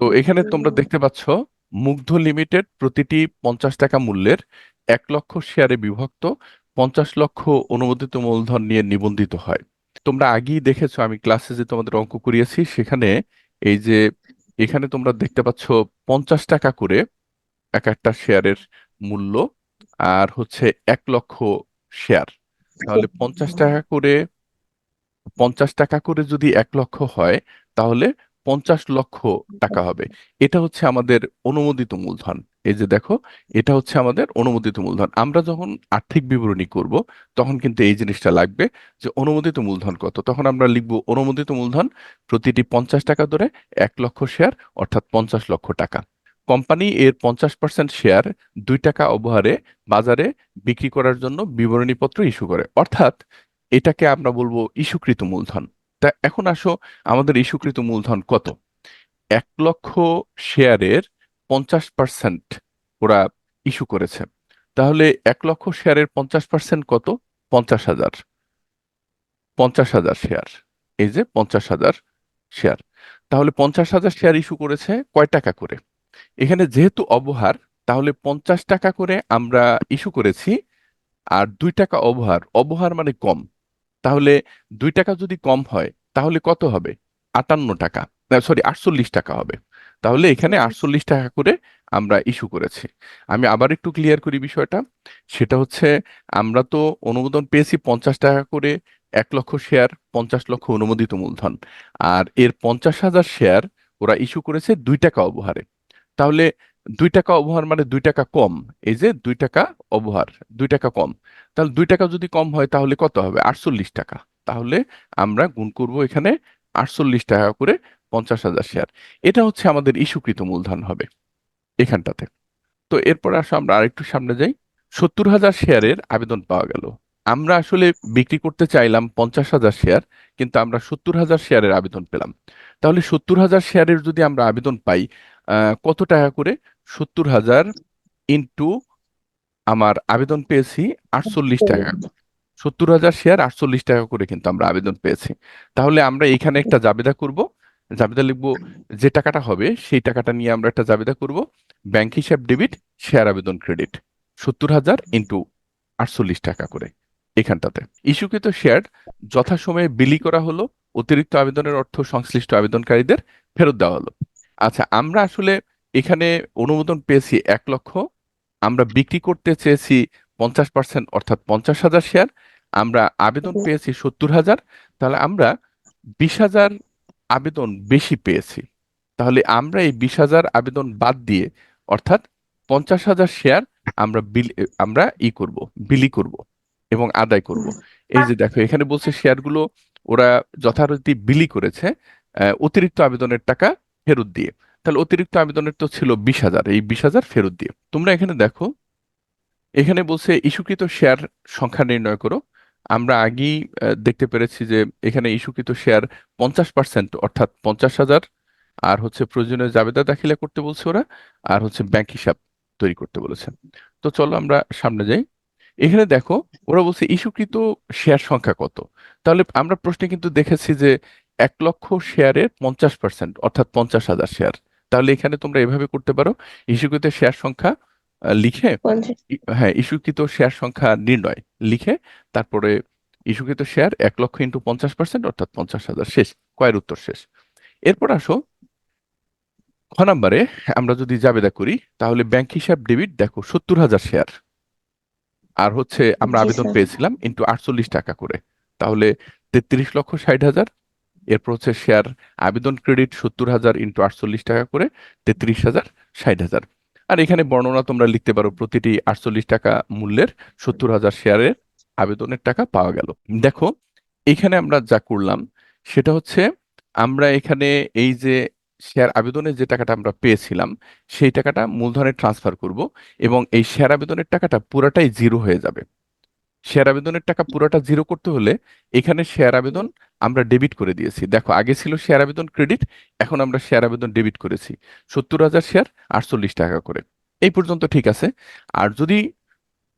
তো এখানে তোমরা দেখতে পাচ্ছ মুগ্ধ লিমিটেড প্রতিটি 50 টাকা মূল্যের 1 লক্ষ শেয়ারে বিভক্ত 50 লক্ষ অনুমোদিত মূলধন নিয়ে নিবন্ধিত হয়। তোমরা আগেই দেখেছো, আমি ক্লাসে যে তোমাদের অঙ্ক করিয়েছি সেখানে এই যে এখানে তোমরা দেখতে পাচ্ছ 50 টাকা করে এক একটা শেয়ারের মূল্য, আর হচ্ছে 1 লক্ষ শেয়ার। তাহলে 50 টাকা করে যদি 1 লক্ষ হয় তাহলে 50 লক্ষ টাকা হবে। এটা হচ্ছে আমাদের অনুমোদিত মূলধন। এই যে দেখো, এটা হচ্ছে আমাদের অনুমোদিত মূলধন। আমরা যখন আর্থিক বিবরণী করব তখন কিন্তু এই জিনিসটা লাগবে যে অনুমোদিত মূলধন কত। তখন আমরা লিখব অনুমোদিত মূলধন প্রতিটি 50 টাকা ধরে 1 লক্ষ শেয়ার, অর্থাৎ 50 লক্ষ টাকা। কোম্পানি এর 50% শেয়ার 2 টাকা অবহারে বাজারে বিক্রি করার জন্য বিবরণীপত্র ইস্যু করে, অর্থাৎ এটাকে আমরা বলবো ইস্যুকৃত মূলধন। তা এখন আসো, আমাদের ইস্যুকৃত মূলধন কত? 1 লক্ষ শেয়ারের 50% ওরা ইস্যু করেছে। তাহলে 1 লক্ষ শেয়ারের 50% কত? 50,000। 50,000 শেয়ার। এই যে 50,000 শেয়ার। তাহলে 50,000 শেয়ার ইস্যু করেছে কয় টাকা করে? এখানে যেহেতু অবহার, তাহলে 50 টাকা করে আমরা ইস্যু করেছি, আর 2 টাকা অবহার। অবহার মানে কম। তাহলে 2 টাকা যদি কম হয় তাহলে কত হবে? 58 টাকা, সরি 48 টাকা হবে। তাহলে এখানে 48 টাকা করে আমরা ইস্যু করেছি। আমি আবার একটু ক্লিয়ার করি বিষয়টা। সেটা হচ্ছে, আমরা তো অনুমোদন পেয়েছি 50 টাকা করে 1 লক্ষ শেয়ার, 50 লক্ষ অনুমোদিত মূলধন। আর এর 50,000 শেয়ার ওরা ইস্যু করেছে 2 টাকা অবহারে। তাহলে 2 টাকা অবহার মানে 2 টাকা কম। এই যে 2 টাকা অবহার, 2 টাকা কম। তাহলে 2 টাকা যদি কম হয় তাহলে কত হবে? 48 টাকা। তাহলে আমরা গুণ করব এখানে 48 টাকা করে 50,000 শেয়ার। এটা হচ্ছে আমাদের ইস্যুকৃত মূলধন হবে এখানটাতে। তো এরপর আসো আমরা আরেকটু সামনে যাই। 70,000 শেয়ারের আবেদন পাওয়া গেল। আমরা আসলে বিক্রি করতে চাইলাম 50,000 শেয়ার, কিন্তু আমরা 70,000 শেয়ারের আবেদন পেলাম। তাহলে 70,000 শেয়ারের যদি আমরা আবেদন পাই, কত টাকা করে? 70,000 ইন্টু আমার আবেদন পেয়েছি 48 টাকা। 70,000 শেয়ার 48 টাকা করে কিন্তু আমরা আবেদন পেয়েছি। তাহলে আমরা এখানে একটা জাবেদা করব। জাবেদা লিখবো, যে টাকাটা হবে সেই টাকাটা নিয়ে আমরা একটা জাবেদা করব। ব্যাংক হিসাব ডেবিট, শেয়ার আবেদন ক্রেডিট। 70,000 ইন্টু 48 টাকা করে এখানটাতে। ইস্যুকৃত শেয়ার যথাসময়ে বিলি করা হলো, অতিরিক্ত আবেদনের অর্থ সংশ্লিষ্ট আবেদনকারীদের ফেরত দেওয়া হলো। আচ্ছা, আমরা আসলে এখানে অনুমোদন পেয়েছি 1 লক্ষ, আমরা বিক্রি করতে চেয়েছি 50%, অর্থাৎ 50,000 শেয়ার। আমরা আবেদন পেয়েছি 70,000। তাহলে আমরা 20,000 আবেদন বেশি পেয়েছি। তাহলে আমরা এই 20,000 আবেদন বাদ দিয়ে, অর্থাৎ 50,000 শেয়ার আমরা আমরা করব, বিলি করব এবং আদায় করব। এই যে দেখো, এখানে বলছে শেয়ারগুলো ওরা যথারীতি বিলি করেছে অতিরিক্ত আবেদনের টাকা ফেরত দিয়ে। তাহলে অতিরিক্ত আবেদনের তো ছিল 20,000, এই 20,000 ফেরত দিয়ে। তোমরা এখানে দেখো, এখানে বলছে ইস্যুকৃত শেয়ার সংখ্যা নির্ণয় করো। আমরা আগেই দেখতে পেরেছি যে এখানে ইস্যুকৃত শেয়ার 50%, অর্থাৎ 50,000। আর হচ্ছে প্রয়োজনীয় জাবেদা দাখিলা করতে বলছে ওরা, আর হচ্ছে ব্যাংক হিসাব তৈরি করতে বলেছে। তো চলো আমরা সামনে যাই। এখানে দেখো, ওরা বলছে ইস্যুকৃত শেয়ার সংখ্যা কত। তাহলে আমরা প্রশ্নে কিন্তু দেখেছি যে 1 লক্ষ শেয়ারের 50%, অর্থাৎ 50,000 শেয়ার। তাহলে এখানে তোমরা এভাবে করতে পারো, ইস্যুকৃত শেয়ার সংখ্যা লিখে, পঞ্চাশ। হ্যাঁ, ইস্যুকৃত শেয়ার সংখ্যা নির্ণয় লিখে, তারপরে ইস্যুকৃত শেয়ার 1 লক্ষ ইন্টু 50%, অর্থাৎ 50,000, শেষ। কয়ের উত্তর শেষ। এরপর আসো খ নাম্বারে। আমরা যদি জাবেদা করি তাহলে ব্যাংক হিসাব ডেবিট, দেখো 70,000 শেয়ার, আর হচ্ছে আমরা জি আবেদন স্যার। পেয়েছিলাম ইন্টু 48 টাকা করে। তাহলে 33,60,000। এরপর হচ্ছে শেয়ার আবেদন ক্রেডিট 70,000 ইন্টু 48 টাকা করে, 33,60,000। আর এখানে বর্ণনা তোমরা লিখতে পারো, প্রতিটি 48 টাকা মূল্যের 70,000 শেয়ারের আবেদনের টাকা পাওয়া গেল। দেখো, এখানে আমরা যা করলাম সেটা হচ্ছে, আমরা এখানে এই যে শেয়ার আবেদনের যে টাকাটা আমরা পেয়েছিলাম সেই টাকাটা মূলধনে ট্রান্সফার করব, এবং এই শেয়ার আবেদনের টাকাটা পুরাটাই জিরো হয়ে যাবে। শেয়ার আবেদনের টাকা পুরোটা জিরো করতে হলে এখানে শেয়ার আবেদন আমরা ডেবিট করে দিয়েছি। দেখো, আগে ছিল শেয়ার আবেদন ক্রেডিট, এখন আমরা শেয়ার আবেদন ডেবিট করেছি। 70,000 শেয়ার 48 টাকা করে। এই পর্যন্ত ঠিক আছে। আর যদি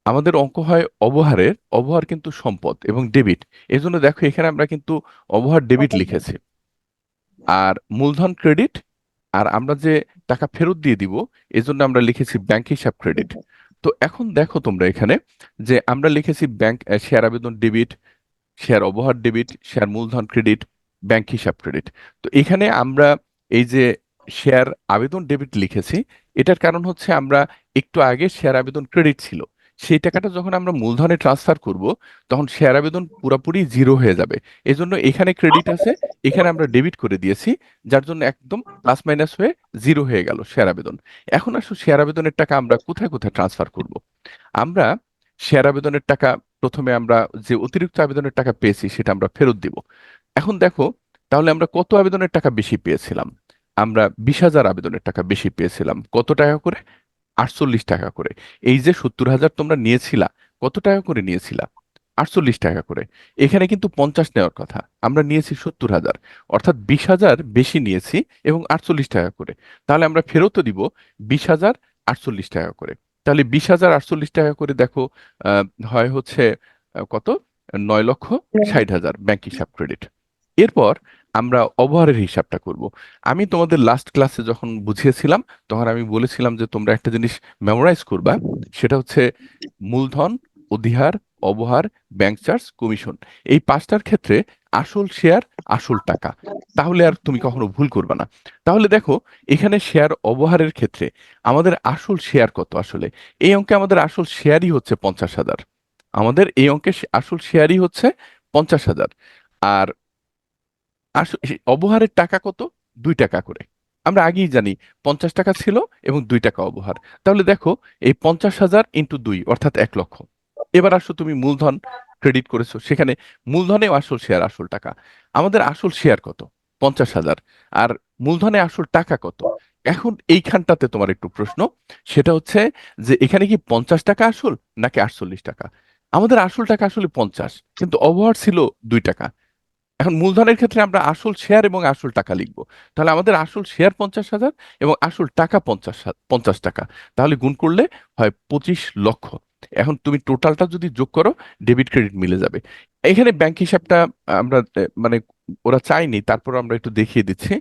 আমাদের অঙ্ক হয় অবহারের, অবহার কিন্তু সম্পদ এবং ডেবিট। এই জন্য দেখো, এখানে আমরা কিন্তু অবহার ডেবিট লিখেছি, আর মূলধন ক্রেডিট, আর আমরা যে টাকা ফেরত দিয়ে দিব এজন্য আমরা লিখেছি ব্যাংক হিসাব ক্রেডিট। তো এখন দেখো তোমরা এখানে যে আমরা লিখেছি ব্যাংক শেয়ার আবেদন ডেবিট, শেয়ার অবহার ডেবিট, শেয়ার মূলধন ক্রেডিট, ব্যাংক হিসাব ক্রেডিট। তো এখানে আমরা এই যে শেয়ার আবেদন ডেবিট লিখেছি, এটার কারণ হচ্ছে আমরা একটু আগে শেয়ার আবেদন ক্রেডিট ছিল, সেই টাকাটা যখন আমরা মূলধনে ট্রান্সফার করব তখন শেয়ার আবেদন পুরোপুরি জিরো হয়ে যাবে। এজন্য এখানে ক্রেডিট আছে, এখানে আমরা ডেবিট করে দিয়েছি, যার জন্য একদম প্লাস মাইনাস হয়ে জিরো হয়ে গেল শেয়ার আবেদন। এখন আসো শেয়ার আবেদনের টাকা আমরা কোথায় কোথায় ট্রান্সফার করব। আমরা শেয়ার আবেদনের টাকা প্রথমে আমরা যে অতিরিক্ত আবেদনের টাকা পেয়েছি সেটা আমরা ফেরত দিব। এখন দেখো, তাহলে আমরা কত আবেদনের টাকা বেশি পেয়েছিলাম? আমরা 20,000 আবেদনের টাকা বেশি পেয়েছিলাম। কত টাকা করে? 48 টাকা করে। এই যে 70,000 তোমরা নিয়েছিলা, কত টাকা করে নিয়েছিলা? 48 টাকা করে। এখানে কিন্তু 50 নেওয়ার কথা, আমরা নিয়েছি 70,000, অর্থাৎ 20,000 বেশি নিয়েছি এবং 48 টাকা করে। তাহলে আমরা ফেরতও দিব 20,000 48 টাকা করে। তাহলে 20,000 48 টাকা করে দেখো, হয় হচ্ছে কত, 9,60,000 ব্যাংক হিসাব ক্রেডিট। এরপর আমরা অবহারের হিসাবটা করব। আমি তোমাদের লাস্ট ক্লাসে যখন বুঝিয়েছিলাম তখন আমি বলেছিলাম যে তোমরা একটা জিনিস মেমোরাইজ করবা, সেটা হচ্ছে মূলধন, অধিহার, অবহার, ব্যাংক চার্জ, কমিশন, এই পাঁচটার ক্ষেত্রে আসল শেয়ার, আসল টাকা। তাহলে আর তুমি কখনো ভুল করবে না। তাহলে দেখো, এখানে শেয়ার অবহারের ক্ষেত্রে আমাদের আসল শেয়ার কত আসলে? এই অঙ্কে আমাদের আসল শেয়ারই হচ্ছে 50,000। আমাদের এই অঙ্কে আসল শেয়ারই হচ্ছে 50,000। আর অবহারের টাকা কত? 2 টাকা করে। আমরা আগেই জানি 50 টাকা ছিল এবং 2 টাকা অবহার। তাহলে দেখো, এই 50,000 ইন্টু 2 অর্থাৎ 1 লক্ষ। এবার আসো তুমি মূলধন ক্রেডিট করেছো, সেখানে মূলধনেও আসল শেয়ার, আসল টাকা। আমাদের আসল শেয়ার কত? 50,000। আর মূলধনে আসল টাকা কত? এখন এইখানটাতে তোমার একটু প্রশ্ন, সেটা হচ্ছে যে এখানে কি 50 টাকা আসল নাকি 48 টাকা? আমাদের আসল টাকা আসলে 50, কিন্তু অবহার ছিল 2 টাকা। এখন মূলধনের ক্ষেত্রে আমরা আসল শেয়ার এবং আসল টাকা লিখব। তাহলে আমাদের আসল শেয়ার 50,000 এবং আসল টাকা 50 টাকা। তাহলে গুণ করলে হয় 25 লক্ষ। এখন তুমি টোটালটা যদি যোগ করো, ডেবিট ক্রেডিট মিলে যাবে। এখানে ব্যাংক হিসাবটা আমরা মানে ওরা চাইনি, তারপর আমরা একটু দেখিয়ে দিচ্ছি।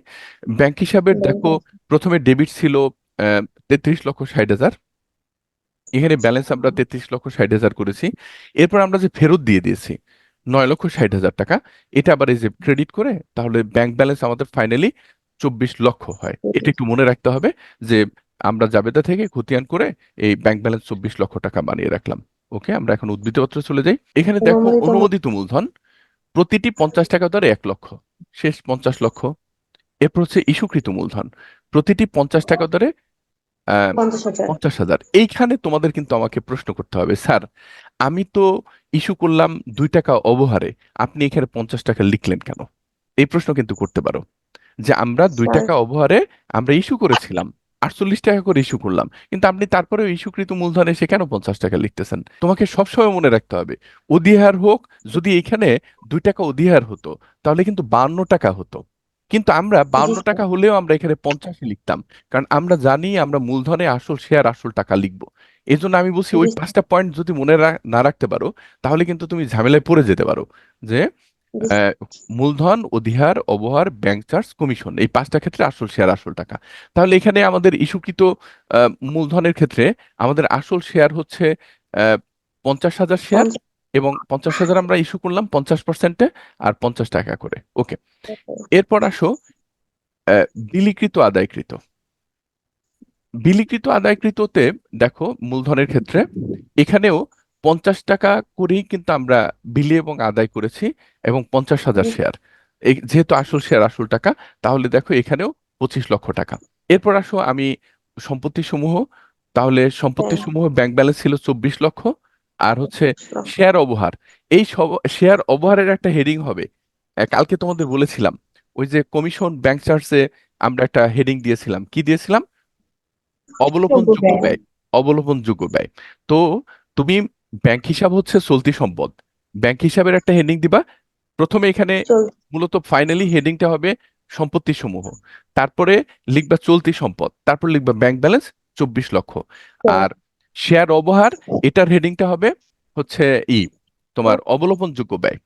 ব্যাংক হিসাবের দেখো, প্রথমে ডেবিট ছিল 33,60,000। এখানে ব্যালেন্স আমরা 33,60,000 করেছি। এরপর আমরা যে ফেরত দিয়ে দিয়েছি 9,60,000 টাকা, এটা আবার এই যে ক্রেডিট করে, তাহলে ব্যাংক ব্যালেন্স আমাদের ফাইনালি 24 লক্ষ হয়। এটা একটু মনে রাখতে হবে যে আমরা জাবেদা থেকে খতিয়ান করে এই ব্যাংক ব্যালেন্স 24 লক্ষ টাকা বানিয়ে রাখলাম। ওকে, আমরা এখন উদ্ধৃতি পত্রে চলে যাই। এখানে দেখো, অনুমোদিত অনুমোদিত মূলধন প্রতিটি 50 টাকা দরে 1 লক্ষ, শেষ 50 লক্ষ। এরপর হচ্ছে ইস্যুকৃত মূলধন প্রতিটি 50 টাকা দরে 50,000। 50,000। এইখানে তোমাদের কিন্তু আমাকে প্রশ্ন করতে হবে, স্যার আমি তো ইস্যু করলাম 2 টাকা অবহারে, আপনি এখানে 50 টাকা লিখলেন কেন? এই প্রশ্ন কিন্তু করতে পারো যে আমরা দুই স্যার, টাকা অবহারে আমরা ইস্যু করেছিলাম, 48 টাকা করে ইস্যু করলাম, কিন্তু আপনি তারপরেও ইস্যুকৃত মূলধন এসে কেন 50 টাকা লিখতেছেন? তোমাকে সবসময় মনে রাখতে হবে, অধিহার হোক, যদি এখানে 2 টাকা অধিহার হতো তাহলে কিন্তু 52 টাকা হতো। কিন্তু আমরা জি 52 টাকা স্যার। হলেও আমরা এখানে 50 লিখতাম, কারণ আমরা জানি আমরা মূলধনে আসল শেয়ার, আসল টাকা লিখবো। এই জন্য আমি বলছি ওই জি 5টা পয়েন্ট যদি মনে না রাখতে পারো, তাহলে কিন্তু তুমি ঝামেলায় পড়ে যেতে পারো। যে জি আহ, মূলধন, অধিহার, অবহার, ব্যাংক চার্জ, কমিশন, এই 5টা ক্ষেত্রে আসল শেয়ার, আসল টাকা। তাহলে এখানে আমাদের ইস্যুকৃত মূলধনের ক্ষেত্রে আমাদের আসল শেয়ার হচ্ছে 50,000 শেয়ার, 50। এবং 50,000 আমরা ইস্যু করলাম 50%-এ, আর 50 টাকা করে। ওকে, এরপর আসো বিলিকৃত আদায়কৃত। বিলিকৃত আদায়কৃততে দেখো, মূলধনের ক্ষেত্রে এখানেও 50 টাকা করেই কিন্তু আমরা বিলি এবং আদায় করেছি, এবং 50,000 জি শেয়ার। এই যেহেতু আসল শেয়ার, আসল টাকা, তাহলে দেখো এখানেও 25 লক্ষ টাকা। এরপর আসো আমি সম্পত্তি সমূহ। তাহলে সম্পত্তি স্যার। সমূহ ব্যাংক ব্যালেন্স ছিল 24 লক্ষ। আর হচ্ছে 24 লক্ষ। শেয়ার অবহার। এই সব শেয়ার অবহারের একটা হেডিং হবে, কালকে তোমাদের বলেছিলাম, ওই যে কমিশন, ব্যাংক চার্জে আমরা একটা হেডিং দিয়েছিলাম, কি দিয়েছিলাম? অবলোপনযোগ্য ব্যয়। ব্যয়। অবলোপনযোগ্য ব্যয়। তো তুমি ব্যাংক হিসাব হচ্ছে চলতি সম্পদ, ব্যাংক হিসাবের একটা হেডিং দিবা। প্রথমে এখানে চল। মূলত ফাইনালি হেডিংটা হবে সম্পত্তি সমূহ, তারপরে লিখবা চলতি সম্পদ, তারপর লিখবা ব্যাংক ব্যালেন্স 24 লক্ষ। স্যার। আর শেয়ার অবহার, এটার হেডিংটা হবে হচ্ছে ই তোমার অবলোপনযোগ্য ব্যয়।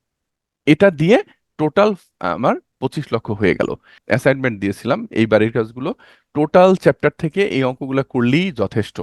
এটা দিয়ে টোটাল আমার 25 লক্ষ হয়ে গেল। অ্যাসাইনমেন্ট দিয়েছিলাম এই বাড়ির কাজগুলো, টোটাল চ্যাপ্টার থেকে এই অঙ্কগুলো করলেই যথেষ্ট।